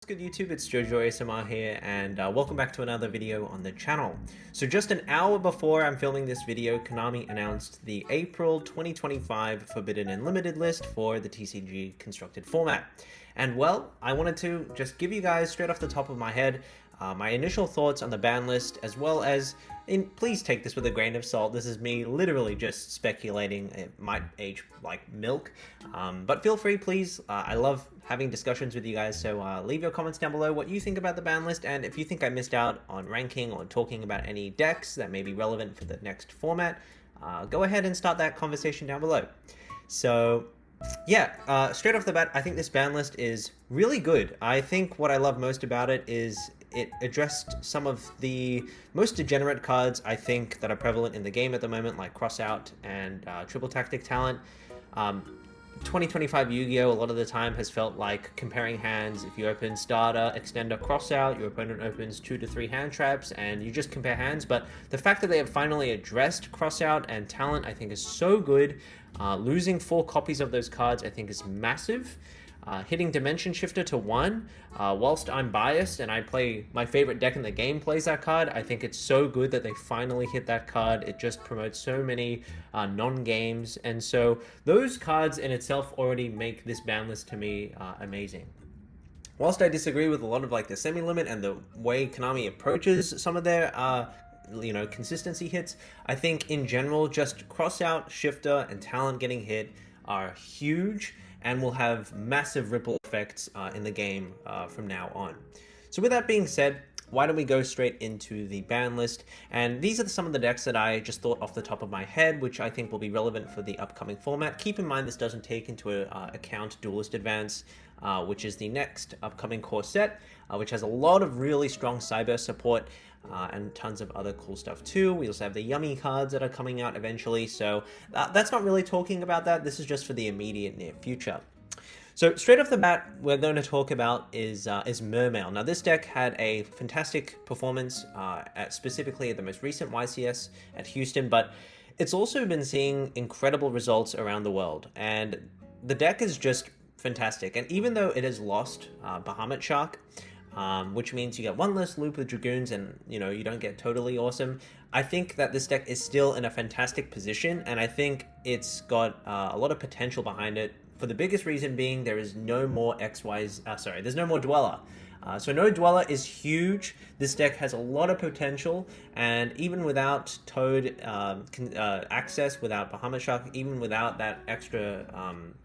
good YouTube? It's Jojo ASMR here, and welcome back to another video on the channel. So just an hour before I'm filming this video, Konami announced the April 2025 Forbidden and Limited list for the TCG constructed format. And well, I wanted to just give you guys straight off the top of my head my initial thoughts on the ban list, as well as, please take this with a grain of salt, this is me literally just speculating. It might age like milk, but feel free, please. I love having discussions with you guys, so leave your comments down below what you think about the ban list, and if you think I missed out on ranking or talking about any decks that may be relevant for the next format, go ahead and start that conversation down below. So yeah, straight off the bat, I think this ban list is really good. I think what I love most about it is it addressed some of the most degenerate cards, I think, that are prevalent in the game at the moment, like Crossout and Triple Tactic Talent. 2025 Yu-Gi-Oh! A lot of the time has felt like comparing hands. If you open Starter, Extender, Crossout, your opponent opens 2 to 3 hand traps, and you just compare hands. But the fact that they have finally addressed Crossout and Talent, I think, is so good. Losing 4 copies of those cards, I think, is massive. Hitting Dimension Shifter to 1, whilst I'm biased and I play my favorite deck in the game plays that card, I think it's so good that they finally hit that card. It just promotes so many non-games, and so those cards in itself already make this ban list to me amazing. Whilst I disagree with a lot of like the semi-limit and the way Konami approaches some of their consistency hits, I think in general just Crossout, Shifter, and Talent getting hit are huge and will have massive ripple effects in the game from now on. So with that being said, why don't we go straight into the ban list? And these are some of the decks that I just thought off the top of my head, which I think will be relevant for the upcoming format. Keep in mind this doesn't take into account Duelist Advance, which is the next upcoming core set, which has a lot of really strong Cyber support and tons of other cool stuff too. We also have the Yummy cards that are coming out eventually, so that's not really talking about that. This is just for the immediate near future. So straight off the bat, we're going to talk about is Mermail. Now this deck had a fantastic performance, specifically at the most recent YCS at Houston, but it's also been seeing incredible results around the world, and the deck is just fantastic. And even though it has lost Bahamut Shark, which means you get one less loop with Dragoons and you don't get totally awesome, I think that this deck is still in a fantastic position, and I think it's got a lot of potential behind it, for the biggest reason being there is no more there's no more Dweller. So no Dweller is huge. This deck has a lot of potential, and even without Toad access, without Bahamut Shark, even without that extra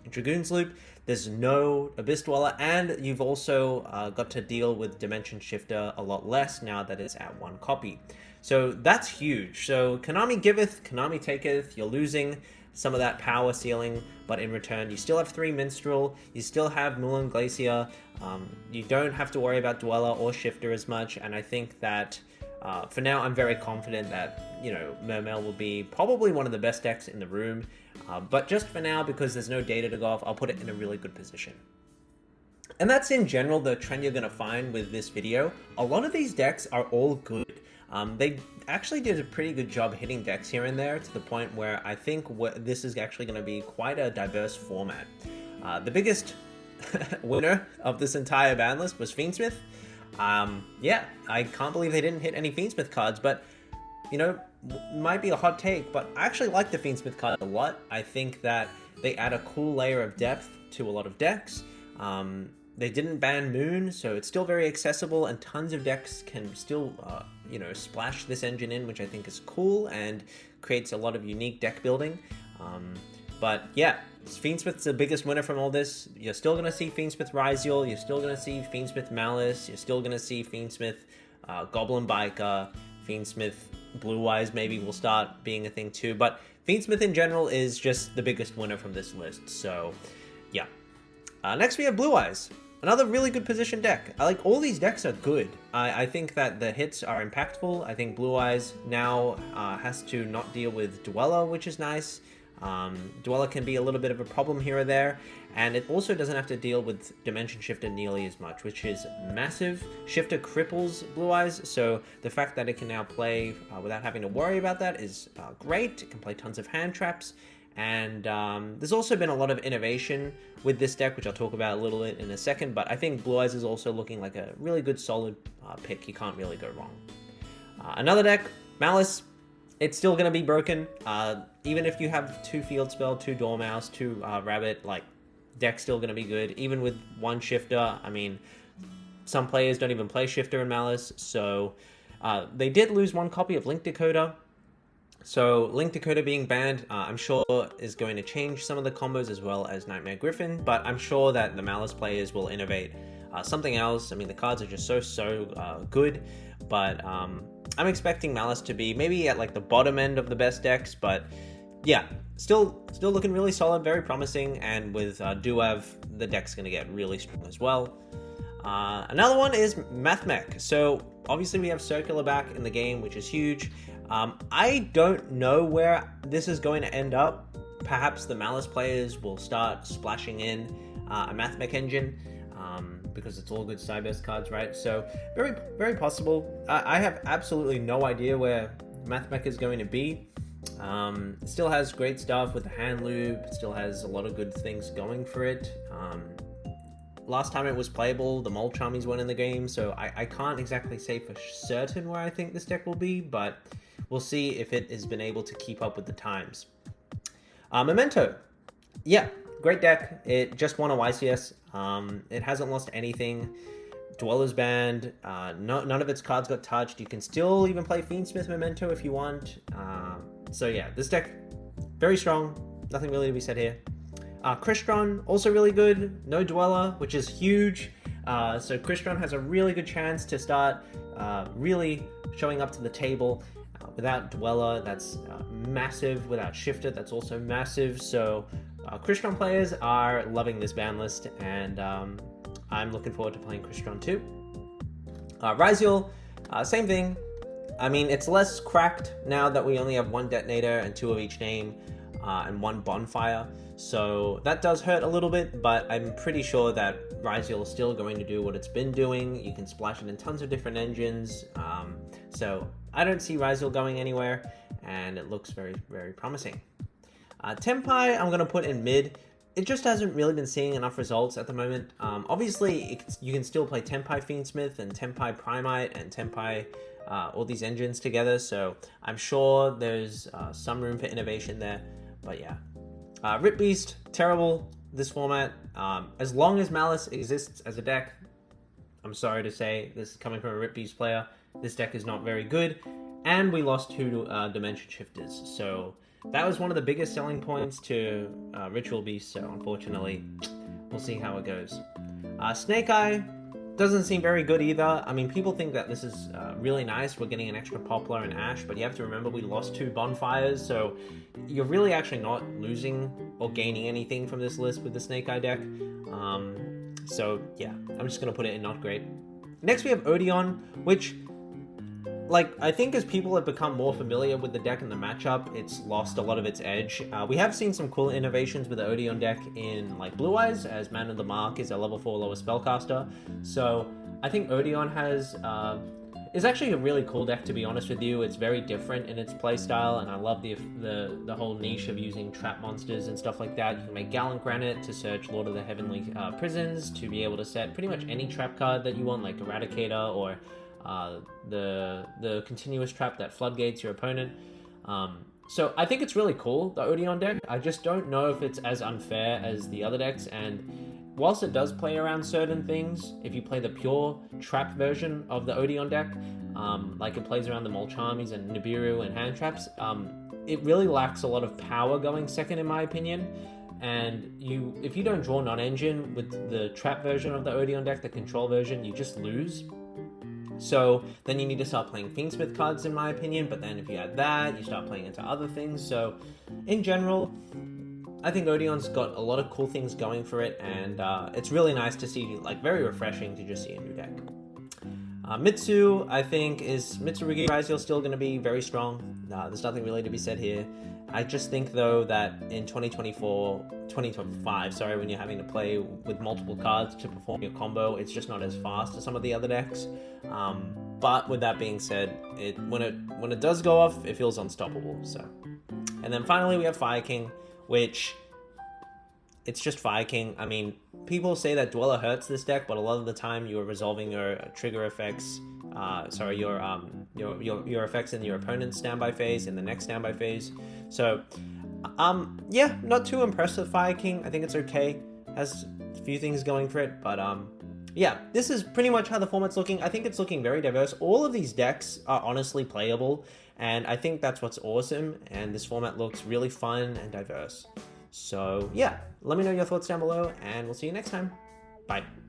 Dragoons loop, there's no Abyss Dweller, and you've also got to deal with Dimension Shifter a lot less now that it's at 1 copy. So that's huge. So Konami giveth, Konami taketh. You're losing some of that power ceiling, but in return you still have 3 Minstrel, you still have Mulan Glacier, you don't have to worry about Dweller or Shifter as much, and I think that for now I'm very confident that Mermail will be probably one of the best decks in the room, but just for now, because there's no data to go off, I'll put it in a really good position. And that's in general the trend you're going to find with this video. A lot of these decks are all good. They actually did a pretty good job hitting decks here and there, to the point where I think this is actually going to be quite a diverse format. The biggest winner of this entire ban list was Fiendsmith. Yeah, I can't believe they didn't hit any Fiendsmith cards, but might be a hot take, but I actually like the Fiendsmith card a lot. I think that they add a cool layer of depth to a lot of decks. They didn't ban Moon, so it's still very accessible, and tons of decks can still, splash this engine in, which I think is cool and creates a lot of unique deck building. But yeah, Fiendsmith's the biggest winner from all this. You're still going to see Fiendsmith Ryziel, you're still going to see Fiendsmith Malice, you're still going to see Fiendsmith Goblin Biker, Fiendsmith Blue Eyes maybe will start being a thing too, but Fiendsmith in general is just the biggest winner from this list, so yeah. Next we have Blue Eyes. Another really good position deck. I like all these decks are good. I think that the hits are impactful. I think Blue Eyes now has to not deal with Dweller, which is nice. Dweller can be a little bit of a problem here or there, and it also doesn't have to deal with Dimension Shifter nearly as much, which is massive. Shifter cripples Blue Eyes, so the fact that it can now play without having to worry about that is great. It can play tons of hand traps, And there's also been a lot of innovation with this deck, which I'll talk about a little bit in a second, but I think Blue Eyes is also looking like a really good solid pick. You can't really go wrong. Another deck, Malice, it's still going to be broken. Even if you have 2 Field Spell, 2 Dormouse, 2 Rabbit, like, deck's still going to be good. Even with 1 Shifter, I mean, some players don't even play Shifter in Malice, so they did lose 1 copy of Link Decoder. So Link Decoder being banned, I'm sure is going to change some of the combos as well as Nightmare Griffin, but I'm sure that the Malice players will innovate something else. I mean, the cards are just so good, but I'm expecting Malice to be maybe at like the bottom end of the best decks, but yeah, still looking really solid, very promising, and with Duav, the deck's going to get really strong as well. Another one is Mathmech. So obviously we have Circular back in the game, which is huge. I don't know where this is going to end up. Perhaps the Malice players will start splashing in a Mathmech engine, because it's all good Cyburst cards, right? So very, very possible. I have absolutely no idea where Mathmech is going to be. It still has great stuff with the hand loop. It still has a lot of good things going for it. Last time it was playable, the Mole Charmies won in the game, so I can't exactly say for certain where I think this deck will be, but we'll see if it has been able to keep up with the times. Memento. Yeah, great deck. It just won a YCS. It hasn't lost anything. Dweller's banned. None of its cards got touched. You can still even play Fiendsmith Memento if you want. So yeah, this deck, very strong. Nothing really to be said here. Crystron, also really good. No Dweller, which is huge. So Crystron has a really good chance to start really showing up to the table. Without Dweller, that's massive. Without Shifter, that's also massive. So Crystron players are loving this ban list, and I'm looking forward to playing Crystron too. Ryziel, same thing. I mean, it's less cracked now that we only have 1 Detonator and 2 of each name, and 1 Bonfire. So that does hurt a little bit, but I'm pretty sure that Ryziel is still going to do what it's been doing. You can splash it in tons of different engines. So I don't see Ryziel going anywhere, and it looks very, very promising. Tenpai, I'm going to put in mid. It just hasn't really been seeing enough results at the moment. Obviously, you can still play Tenpai Fiendsmith and Tenpai Primite and Tenpai, all these engines together, so I'm sure there's some room for innovation there, but yeah. Rip Beast, terrible, this format. As long as Malice exists as a deck, I'm sorry to say, this is coming from a Rip Beast player, this deck is not very good, and we lost 2 Dimension Shifters, so that was one of the biggest selling points to Ritual Beast, so unfortunately, we'll see how it goes. Snake Eye doesn't seem very good either. I mean, people think that this is really nice. We're getting an extra Poplar and Ash, but you have to remember we lost 2 Bonfires, so you're really actually not losing or gaining anything from this list with the Snake Eye deck. So yeah, I'm just going to put it in not great. Next we have Odeon, which, like, I think as people have become more familiar with the deck and the matchup, it's lost a lot of its edge. We have seen some cool innovations with the Odeon deck in, like, Blue Eyes, as Man of the Mark is a level 4 lower spellcaster. So I think Odeon is actually a really cool deck, to be honest with you. It's very different in its playstyle, and I love the whole niche of using trap monsters and stuff like that. You can make Gallant Granite to search Lord of the Heavenly Prisons to be able to set pretty much any trap card that you want, like Eradicator or the continuous trap that floodgates your opponent. So I think it's really cool, the Odeon deck. I just don't know if it's as unfair as the other decks, and whilst it does play around certain things, if you play the pure trap version of the Odeon deck, like it plays around the Mole Charmies and Nibiru and hand traps, it really lacks a lot of power going second, in my opinion. And if you don't draw non-engine with the trap version of the Odeon deck, the control version, you just lose. So then you need to start playing Fiendsmith cards, in my opinion, but then if you add that, you start playing into other things. So in general, I think Odeon's got a lot of cool things going for it, and it's really nice to see, like, very refreshing to just see a new deck. Mitsu, I think, is Mitsurugi Ryziel still going to be very strong. There's nothing really to be said here. I just think, though, that in 2025, when you're having to play with multiple cards to perform your combo, it's just not as fast as some of the other decks. But with that being said, when it does go off, it feels unstoppable. So, and then finally we have Fire King. which it's just Fire King. I mean, people say that Dweller hurts this deck, but a lot of the time you are resolving your trigger effects. Your effects in your opponent's standby phase in the next standby phase. So, yeah, not too impressed with Fire King. I think it's okay. Has a few things going for it, but yeah, this is pretty much how the format's looking. I think it's looking very diverse. All of these decks are honestly playable, and I think that's what's awesome. And this format looks really fun and diverse. So yeah, let me know your thoughts down below, and we'll see you next time. Bye.